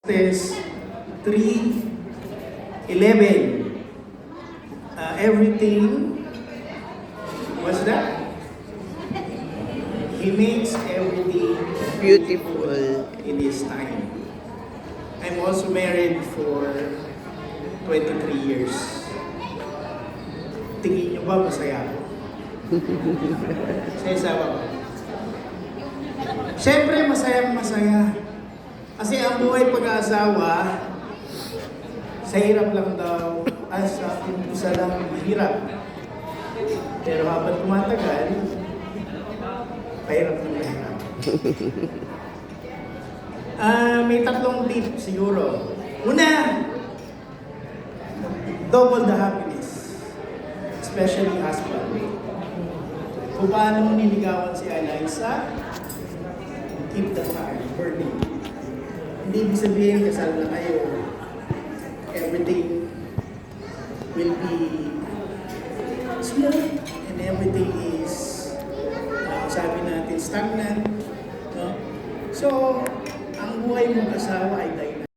Test 3:11. Everything, what's that? He makes everything Beautiful. in his time. I'm also married for 23 years. Tingin niyo ba masaya ako? Sa isawa ko. Siyempre, masaya. Kasi ang buhay pag-aasawa, sa hirap lang daw, sa umpisa lang mahirap. Pero habang tumatagal, pahirap ng mahirap. May tatlong tip siguro. Una, double the happiness. Especially husband. Kung paano mo niligawan si Eliza, keep the fire burning. Hindi ibig sabihin kasal na kayo, everything will be smooth and everything is, sabi natin, stagnant. No? So, ang buhay mong asawa ay